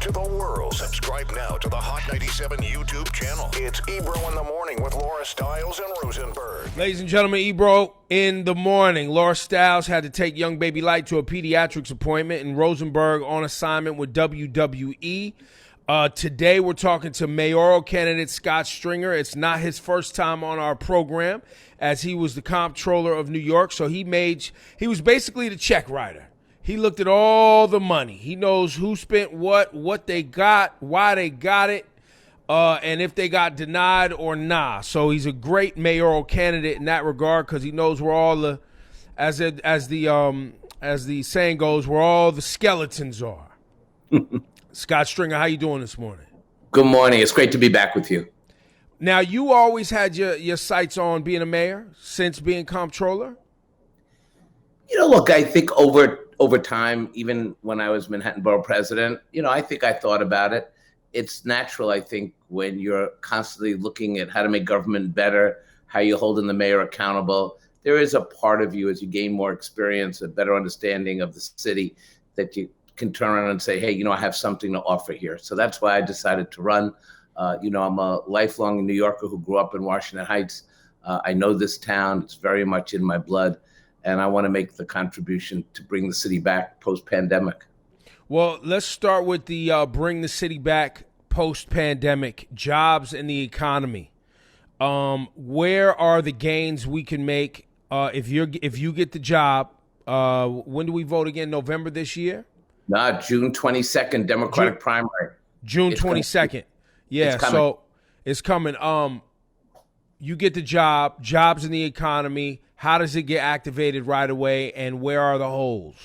to the world. Subscribe now to the Hot 97 YouTube channel. It's Ebro in the Morning with Laura Stiles and Rosenberg. Ladies and gentlemen, Ebro in the Morning. Laura Stiles had to take young baby Light to a pediatrics appointment, and Rosenberg on assignment with WWE. Today we're talking to mayoral candidate Scott Stringer. It's not his first time on our program, as he was the comptroller of New York. So he was basically the check writer. He looked at all the money. He knows who spent what they got, why they got it, and if they got denied or not. So he's a great mayoral candidate in that regard, because he knows where all the, as the saying goes, where all the skeletons are. Scott Stringer, how you doing this morning? Good morning. It's great to be back with you. Now, you always had your sights on being a mayor since being comptroller? Look, I think over time, even when I was Manhattan Borough president, I think I thought about it. It's natural, I think, when you're constantly looking at how to make government better, how you're holding the mayor accountable. There is a part of you, as you gain more experience, a better understanding of the city, that you can turn around and say, hey, I have something to offer here. So that's why I decided to run. I'm a lifelong New Yorker who grew up in Washington Heights. I know this town. It's very much in my blood. And I want to make the contribution to bring the city back post-pandemic. Well, let's start with the bring the city back post-pandemic, jobs and the economy. Where are the gains we can make if you get the job? When do we vote again? November this year? No, June 22nd, Democratic primary. June 22nd. Yeah, so it's coming. You get the job, jobs in the economy. How does it get activated right away, and where are the holes?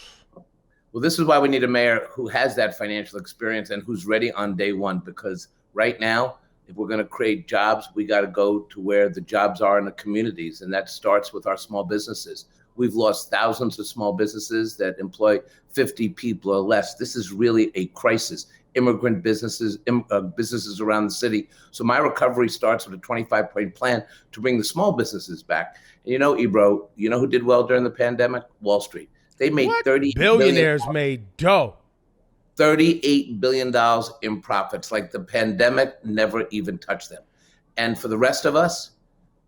Well, this is why we need a mayor who has that financial experience and who's ready on day one, because right now, if we're going to create jobs, we got to go to where the jobs are in the communities, and that starts with our small businesses. We've lost thousands of small businesses that employ 50 people or less. This is really a crisis. Immigrant businesses, businesses around the city. So my recovery starts with a 25-point plan to bring the small businesses back. And Ebro, who did well during the pandemic? Wall Street. They made billionaires made dough. $38 billion in profits. Like the pandemic never even touched them. And for the rest of us,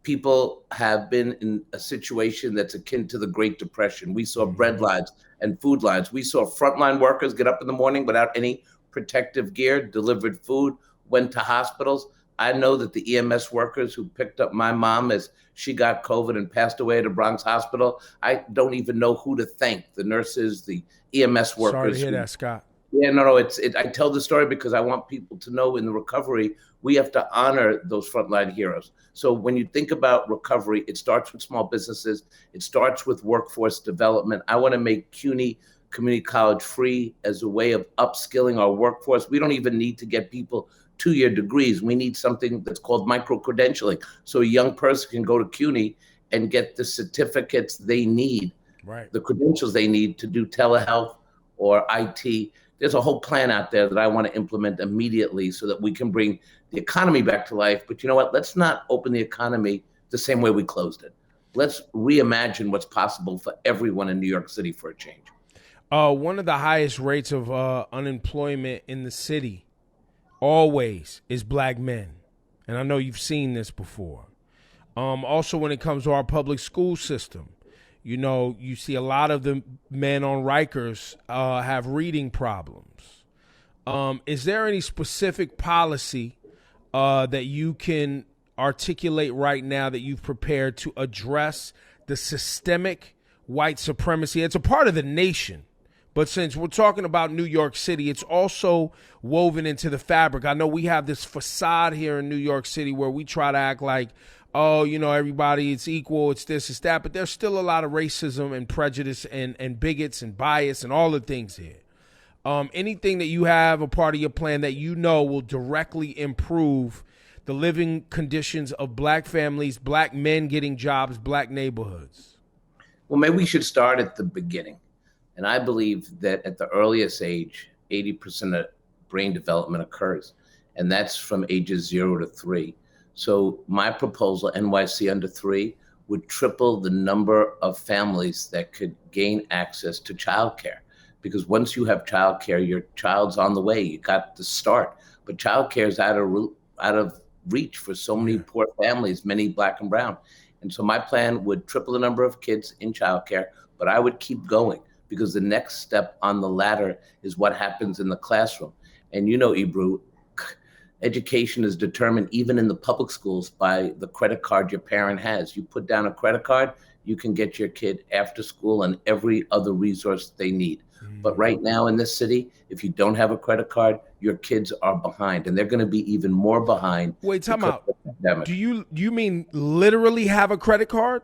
people have been in a situation that's akin to the Great Depression. We saw bread lines and food lines. We saw frontline workers get up in the morning without any protective gear, delivered food, went to hospitals. I know that the EMS workers who picked up my mom as she got COVID and passed away at a Bronx hospital, I don't even know who to thank. The nurses, the EMS workers. Sorry to hear that, Scott. Yeah, no. I tell the story because I want people to know in the recovery, we have to honor those frontline heroes. So when you think about recovery, it starts with small businesses. It starts with workforce development. I want to make CUNY Community College free as a way of upskilling our workforce. We don't even need to get people 2-year degrees. We need something that's called micro-credentialing. So a young person can go to CUNY and get the certificates they need, right, the credentials they need to do telehealth or IT. There's a whole plan out there that I want to implement immediately so that we can bring the economy back to life. But you know what? Let's not open the economy the same way we closed it. Let's reimagine what's possible for everyone in New York City for a change. One of the highest rates of unemployment in the city always is black men. And I know you've seen this before. Also, when it comes to our public school system, you see a lot of the men on Rikers have reading problems. Is there any specific policy that you can articulate right now that you've prepared to address the systemic white supremacy? It's a part of the nation. But since we're talking about New York City, it's also woven into the fabric. I know we have this facade here in New York City where we try to act like, everybody, it's equal, it's this, it's that. But there's still a lot of racism and prejudice and bigots and bias and all the things here. Anything that you have a part of your plan that will directly improve the living conditions of black families, black men getting jobs, black neighborhoods? Well, maybe we should start at the beginning. And I believe that at the earliest age, 80% of brain development occurs, and that's from ages 0 to 3. So my proposal, NYC under 3, would triple the number of families that could gain access to childcare. because once you have childcare, your child's on the way. You got the start, but childcare is out of reach for so many poor families, many Black and brown. And so my plan would triple the number of kids in childcare, but I would keep going because the next step on the ladder is what happens in the classroom. And you know, Ebro, education is determined even in the public schools by the credit card your parent has. You put down a credit card, you can get your kid after school and every other resource they need. But right now in this city, if you don't have a credit card, your kids are behind, and they're going to be even more behind. Wait, time out. Do you mean literally have a credit card?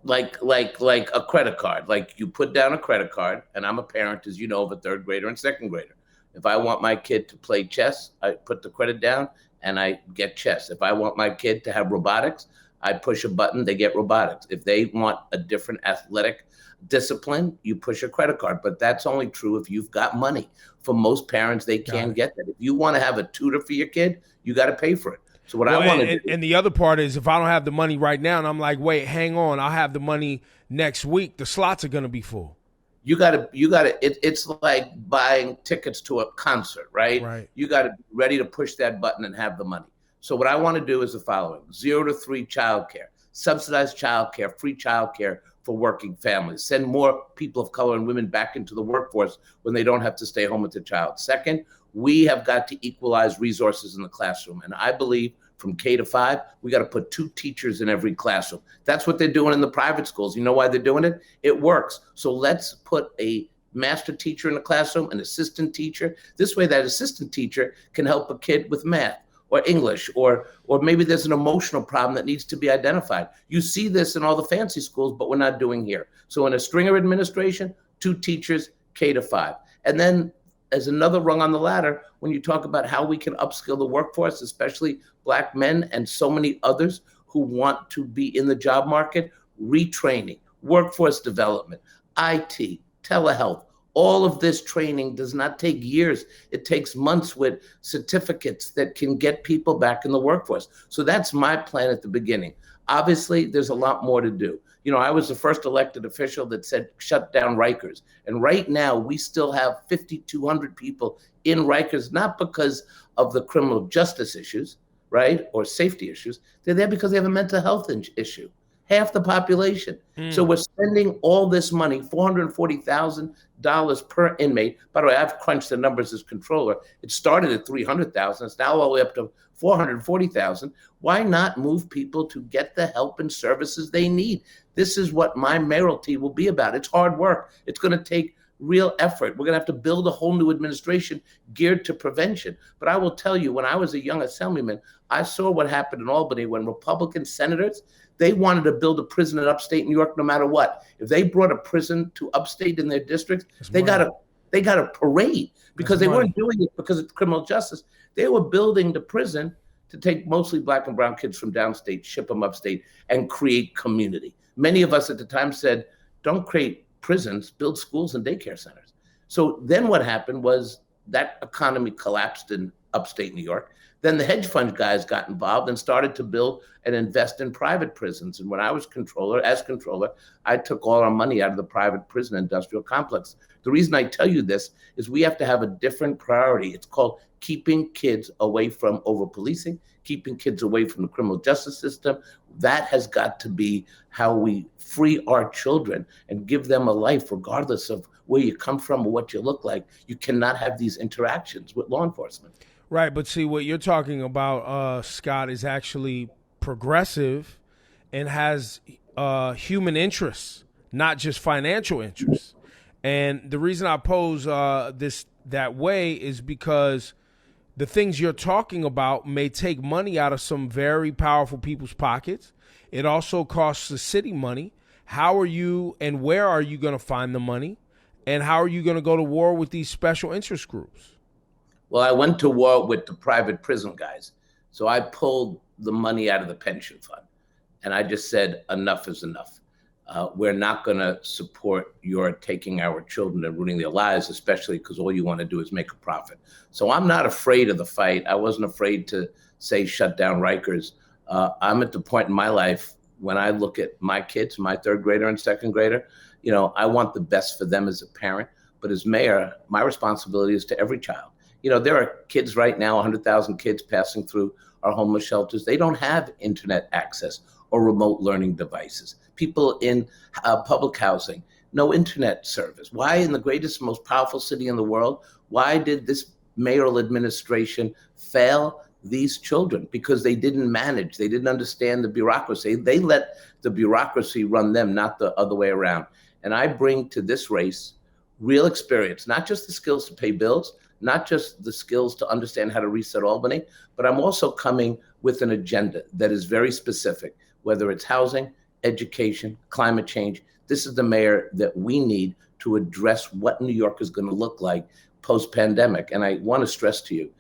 Like a credit card. Like you put down a credit card, and I'm a parent, as you know, of a third grader and second grader. If I want my kid to play chess, I put the credit down and I get chess. If I want my kid to have robotics, I push a button, they get robotics. If they want a different athletic discipline, you push a credit card. But that's only true if you've got money. For most parents, they can't get that. If you want to have a tutor for your kid, you got to pay for it. So what I want to do. And the other part is if I don't have the money right now and I'm like, wait, hang on, I'll have the money next week, the slots are going to be full. You gotta, it's like buying tickets to a concert, right? Right. You gotta be ready to push that button and have the money. So what I want to do is the following: 0 to 3 childcare, subsidized childcare, free childcare for working families. Send more people of color and women back into the workforce when they don't have to stay home with their child. Second, we have got to equalize resources in the classroom. And I believe from K to 5, we got to put 2 teachers in every classroom. That's what they're doing in the private schools. You know why they're doing it? It works. So let's put a master teacher in the classroom, an assistant teacher. This way that assistant teacher can help a kid with math or English, or maybe there's an emotional problem that needs to be identified. You see this in all the fancy schools, but we're not doing here. So in a Stringer administration, 2 teachers, K to 5. And then as another rung on the ladder, when you talk about how we can upskill the workforce, especially Black men and so many others who want to be in the job market, retraining, workforce development, IT, telehealth. All of this training does not take years. It takes months with certificates that can get people back in the workforce. So that's my plan at the beginning. Obviously, there's a lot more to do. You know, I was the first elected official that said shut down Rikers. And right now, we still have 5,200 people in Rikers, not because of the criminal justice issues, right, or safety issues. They're there because they have a mental health issue. Half the population. So we're spending all this money, $440,000 per inmate. By the way, I've crunched the numbers as controller. It started at $300,000. It's now all the way up to $440,000. Why not move people to get the help and services they need? This is what my mayoralty will be about. It's hard work. It's going to take real effort. We're going to have to build a whole new administration geared to prevention. But I will tell you, when I was a young assemblyman, I saw what happened in Albany when Republican senators, they wanted to build a prison in upstate New York no matter what. If they brought a prison to upstate in their districts, they got a parade because they weren't doing it because of criminal justice. They were building the prison to take mostly Black and brown kids from downstate, ship them upstate, and create community. Many of us at the time said, don't create prisons, build schools and daycare centers. So then what happened was that economy collapsed in upstate New York. Then the hedge fund guys got involved and started to build and invest in private prisons. And when I was controller, I took all our money out of the private prison industrial complex. The reason I tell you this is we have to have a different priority. It's called keeping kids away from over-policing, keeping kids away from the criminal justice system. That has got to be how we free our children and give them a life regardless of where you come from or what you look like. You cannot have these interactions with law enforcement. Right, but see, what you're talking about, Scott, is actually progressive and has human interests, not just financial interests. And the reason I pose this that way is because the things you're talking about may take money out of some very powerful people's pockets. It also costs the city money. How are you and where are you going to find the money? And how are you going to go to war with these special interest groups? Well, I went to war with the private prison guys. So I pulled the money out of the pension fund. And I just said, enough is enough. We're not going to support your taking our children and ruining their lives, especially because all you want to do is make a profit. So I'm not afraid of the fight. I wasn't afraid to say shut down Rikers. I'm at the point in my life when I look at my kids, my third grader and second grader, you know, I want the best for them as a parent. But as mayor, my responsibility is to every child. There are kids right now, 100,000 kids passing through our homeless shelters. They don't have internet access or remote learning devices. People in public housing, no internet service. Why, in the greatest, most powerful city in the world, why did this mayoral administration fail these children? Because they didn't manage. They didn't understand the bureaucracy. They let the bureaucracy run them, not the other way around. And I bring to this race real experience, not just the skills to pay bills, not just the skills to understand how to reset Albany, but I'm also coming with an agenda that is very specific, whether it's housing, education, climate change. This is the mayor that we need to address what New York is going to look like post-pandemic. And I want to stress to you,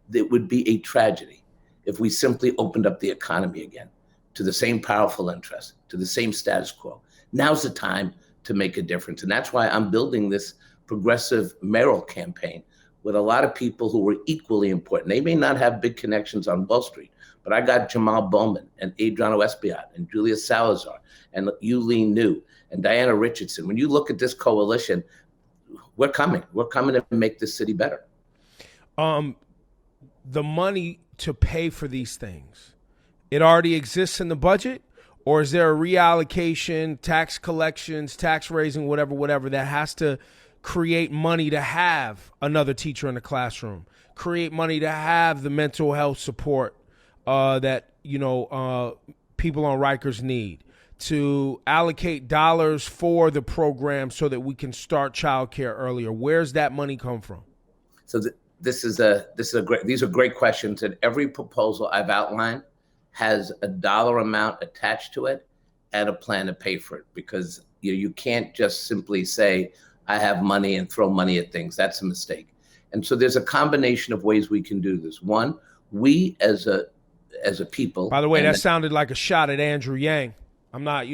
that it would be a tragedy if we simply opened up the economy again to the same powerful interests, to the same status quo. Now's the time to make a difference. And that's why I'm building this progressive mayoral campaign with a lot of people who were equally important. They may not have big connections on Wall Street, but I got Jamal Bowman and Adriano Espaillat and Julia Salazar and Yulene New and Diana Richardson. When you look at this coalition, we're coming. We're coming to make this city better. The money to pay for these things, it already exists in the budget? Or is there a reallocation, tax collections, tax raising, whatever, that has to create money to have another teacher in the classroom, create money to have the mental health support that people on Rikers need, to allocate dollars for the program so that we can start childcare earlier? Where's that money come from? So these are great questions, and every proposal I've outlined has a dollar amount attached to it and a plan to pay for it, because you can't just simply say, I have money and throw money at things. That's a mistake. And so there's a combination of ways we can do this. One, we as a people. By the way, that sounded like a shot at Andrew Yang. I'm not,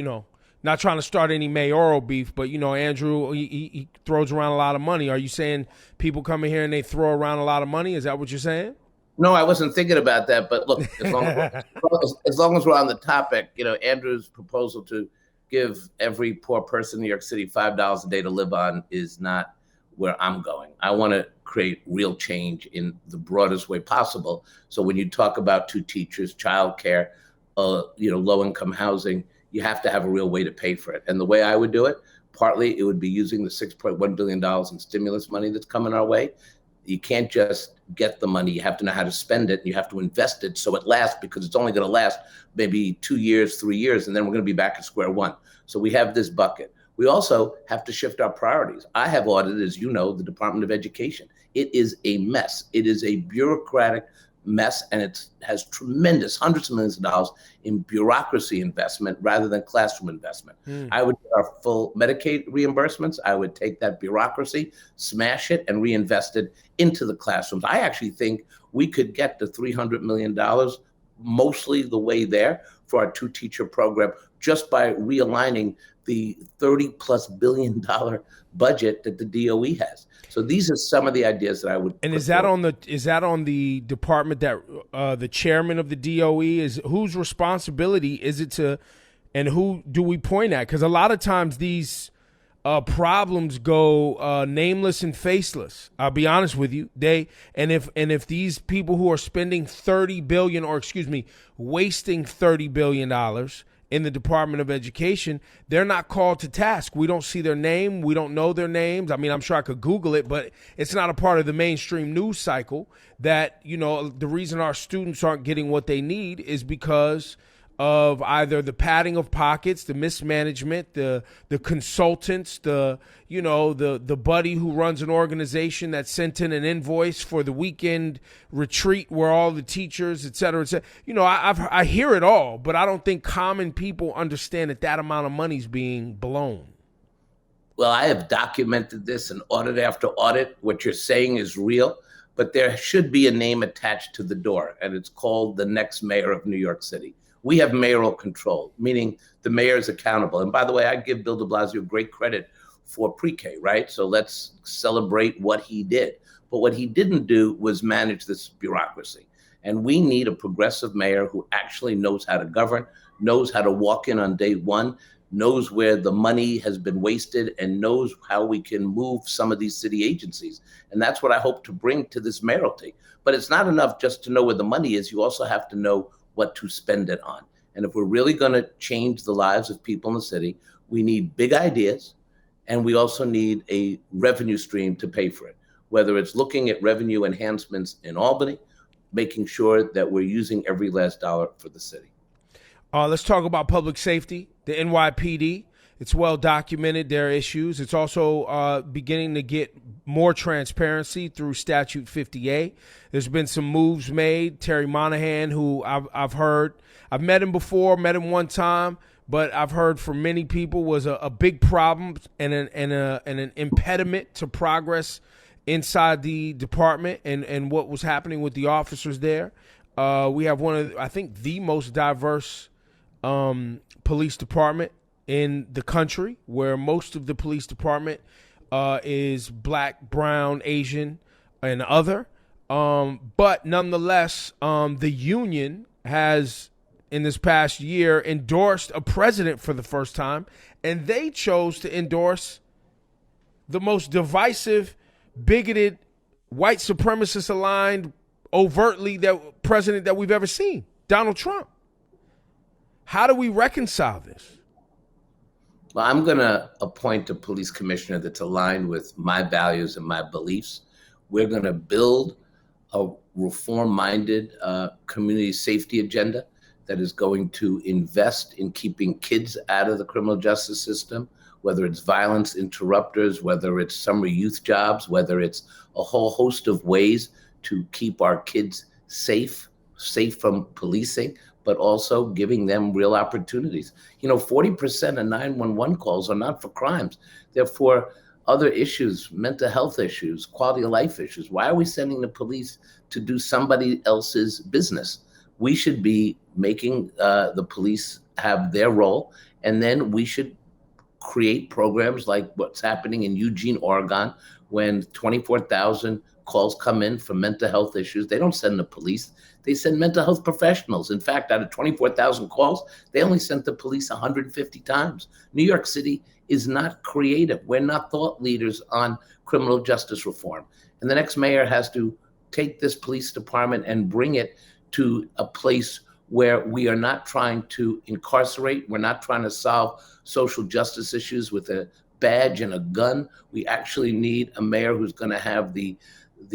not trying to start any mayoral beef, but Andrew, he throws around a lot of money. Are you saying people come in here and they throw around a lot of money? Is that what you're saying? No, I wasn't thinking about that. But look, as long as we're on the topic, Andrew's proposal to give every poor person in New York City $5 a day to live on is not where I'm going. I want to create real change in the broadest way possible. So when you talk about 2 teachers, childcare, low-income housing, you have to have a real way to pay for it. And the way I would do it, partly it would be using the $6.1 billion in stimulus money that's coming our way. You can't just get the money. You have to know how to spend it. And you have to invest it so it lasts, because it's only going to last maybe 2 years, 3 years, and then we're going to be back at square one. So we have this bucket. We also have to shift our priorities. I have audited, as you know, the Department of Education. It is a mess. It is a bureaucratic mess, and it has tremendous hundreds of millions of dollars in bureaucracy investment rather than classroom investment. I would get our full Medicaid reimbursements. I would take that bureaucracy, smash it, and reinvest it into the classrooms. I actually think we could get to $300 million, mostly the way there, for our 2-teacher program, just by realigning the $30+ billion budget that the DOE has. So these are some of the ideas that I would. And is that on the department that the chairman of the DOE is? Whose responsibility is it to, and who do we point at? Because a lot of times these problems go nameless and faceless. I'll be honest with you. If these people who are spending wasting $30 billion in the Department of Education, they're not called to task. We don't see their name. We don't know their names. I mean, I'm sure I could Google it, but it's not a part of the mainstream news cycle. That, the reason our students aren't getting what they need is because of either the padding of pockets, the mismanagement, the consultants, the buddy who runs an organization that sent in an invoice for the weekend retreat where all the teachers, et cetera, et cetera. I hear it all, but I don't think common people understand that amount of money is being blown. Well, I have documented this in audit after audit. What you're saying is real, but there should be a name attached to the door, and it's called the next mayor of New York City. We have mayoral control, meaning the mayor is accountable. And by the way, I give Bill de Blasio great credit for pre-K, right? So let's celebrate what he did. But what he didn't do was manage this bureaucracy. And we need a progressive mayor who actually knows how to govern, knows how to walk in on day one, knows where the money has been wasted, and knows how we can move some of these city agencies. And that's what I hope to bring to this mayoralty. But it's not enough just to know where the money is. You also have to know what to spend it on. And if we're really going to change the lives of people in the city, we need big ideas, and we also need a revenue stream to pay for it, whether it's looking at revenue enhancements in Albany, making sure that we're using every last dollar for the city. Let's talk about public safety, the NYPD. It's well documented, their issues. It's also beginning to get more transparency through Statute 50A. There's been some moves made. Terry Monahan, who I've met him before, met him one time, but I've heard from many people was a big problem and an impediment to progress inside the department and what was happening with the officers there. We have one of, I think, the most diverse police department in the country, where most of the police department is black, brown, Asian, and other. But nonetheless, the union has, in this past year, endorsed a president for the first time, and they chose to endorse the most divisive, bigoted, white supremacist aligned, overtly that president that we've ever seen, Donald Trump. How do we reconcile this? Well, I'm going to appoint a police commissioner that's aligned with my values and my beliefs. We're going to build a reform-minded community safety agenda that is going to invest in keeping kids out of the criminal justice system, whether it's violence interrupters, whether it's summer youth jobs, whether it's a whole host of ways to keep our kids safe from policing, but also giving them real opportunities. 40% of 911 calls are not for crimes. They're for other issues, mental health issues, quality of life issues. Why are we sending the police to do somebody else's business? We should be making the police have their role, and then we should create programs like what's happening in Eugene, Oregon, when 24,000 calls come in for mental health issues. They don't send the police. They send mental health professionals. In fact, out of 24,000 calls, they only sent the police 150 times. New York City is not creative. We're not thought leaders on criminal justice reform. And the next mayor has to take this police department and bring it to a place where we are not trying to incarcerate. We're not trying to solve social justice issues with a badge and a gun. We actually need a mayor who's going to have the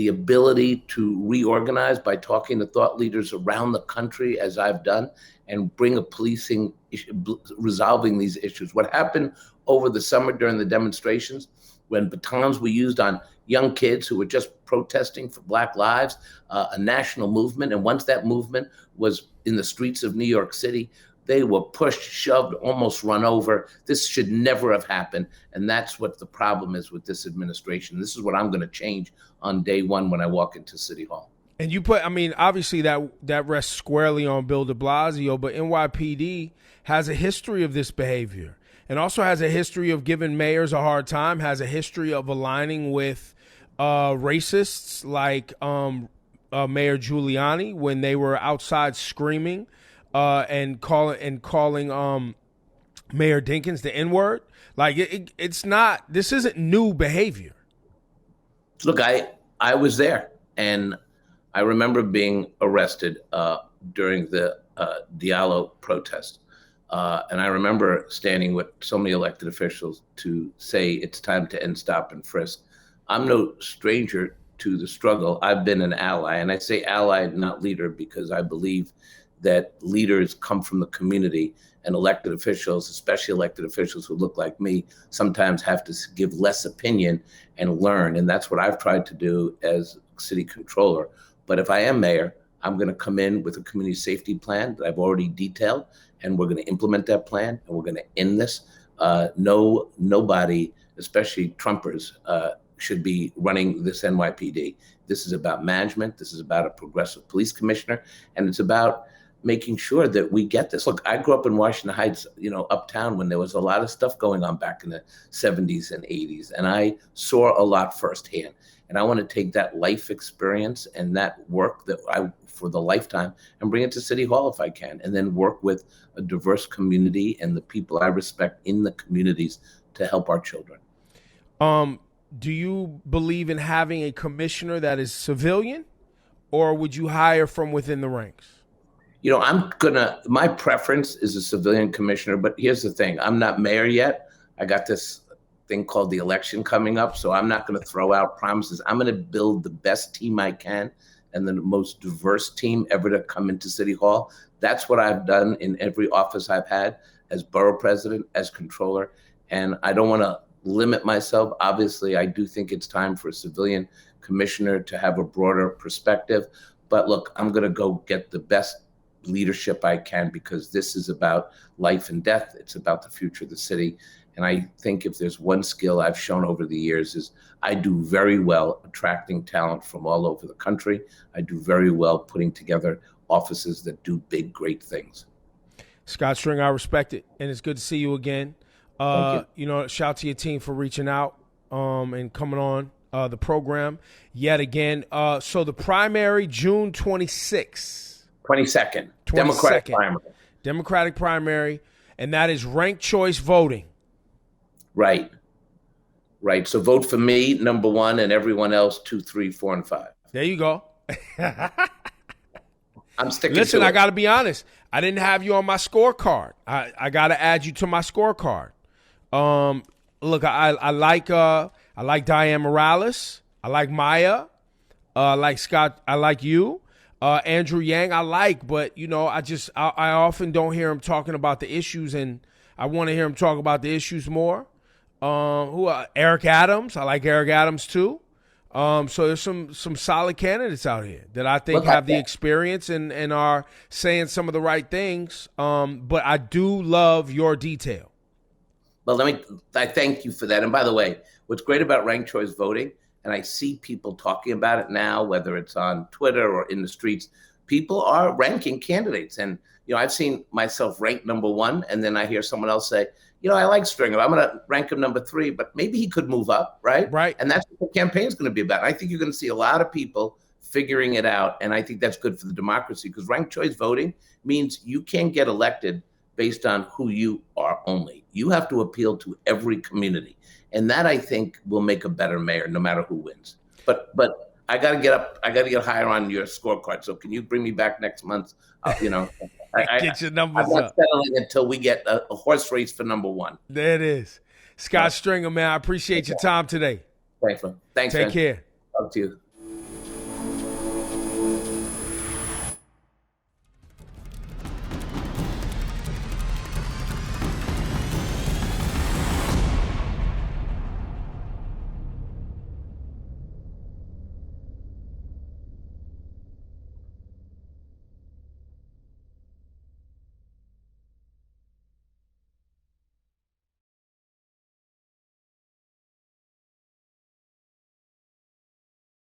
ability to reorganize by talking to thought leaders around the country, as I've done, and bring a policing issue, resolving these issues. What happened over the summer during the demonstrations, when batons were used on young kids who were just protesting for Black lives, a national movement. And once that movement was in the streets of New York City, they were pushed, shoved, almost run over. This should never have happened. And that's what the problem is with this administration. This is what I'm going to change on day one when I walk into City Hall. And you put, obviously that rests squarely on Bill de Blasio, but NYPD has a history of this behavior and also has a history of giving mayors a hard time, has a history of aligning with racists like Mayor Giuliani when they were outside screaming and calling Mayor Dinkins the N-word. Like it's not. This isn't new behavior. Look, I was there, and I remember being arrested during the Diallo protest, and I remember standing with so many elected officials to say it's time to end stop and frisk. I'm no stranger to the struggle. I've been an ally, and I say ally, not leader, because I believe that leaders come from the community, and elected officials, especially elected officials who look like me, sometimes have to give less opinion and learn. And that's what I've tried to do as city controller. But if I am mayor, I'm going to come in with a community safety plan that I've already detailed, and we're going to implement that plan, and we're going to end this. Nobody, especially Trumpers, should be running this NYPD. This is about management. This is about a progressive police commissioner, and it's about making sure that we get this. Look, I grew up in Washington Heights, uptown, when there was a lot of stuff going on back in the 70s and 80s. And I saw a lot firsthand. And I want to take that life experience and that work for the lifetime and bring it to City Hall if I can, and then work with a diverse community and the people I respect in the communities to help our children. Do you believe in having a commissioner that is civilian, or would you hire from within the ranks? My preference is a civilian commissioner, but here's the thing. I'm not mayor yet. I got this thing called the election coming up, so I'm not going to throw out promises. I'm going to build the best team I can and the most diverse team ever to come into City Hall. That's what I've done in every office I've had as borough president, as controller, and I don't want to limit myself. Obviously, I do think it's time for a civilian commissioner to have a broader perspective, but look, I'm going to go get the best leadership I can, because this is about life and death. It's about the future of the city. And I think if there's one skill I've shown over the years is I do very well attracting talent from all over the country. I do very well putting together offices that do big, great things. Scott Stringer, I respect it. And it's good to see you again. Thank you. Shout out to your team for reaching out and coming on the program yet again. So the primary, June 26th. 22nd. Democratic primary. And that is ranked choice voting. Right. So vote for me, number 1, and everyone else 2, 3, 4, and 5. There you go. I'm sticking Listen, to it. I got to be honest. I didn't have you on my scorecard. I got to add you to my scorecard. Look, I like Diane Morales. I like Maya. I like Scott. I like you. Andrew Yang, I like, but I often don't hear him talking about the issues, and I want to hear him talk about the issues more. Eric Adams, I like Eric Adams too. So there's some solid candidates out here that I think have the experience and are saying some of the right things. But I do love your detail. Well, I thank you for that. And by the way, what's great about ranked choice voting, and I see people talking about it now, whether it's on Twitter or in the streets, people are ranking candidates. And, I've seen myself ranked number 1, and then I hear someone else say, I like Stringer. I'm going to rank him number 3, but maybe he could move up, right? Right. And that's what the campaign is going to be about. I think you're going to see a lot of people figuring it out, and I think that's good for the democracy, because ranked choice voting means you can't get elected based on who you are only. You have to appeal to every community. And that, I think, will make a better mayor, no matter who wins. But I got to get up. I got to get higher on your scorecard. So can you bring me back next month? Get your numbers I'm not up. settling until we get a horse race for number 1. There it is. Scott Stringer, man, I appreciate your time today. Thanks, man. Take care. Talk to you.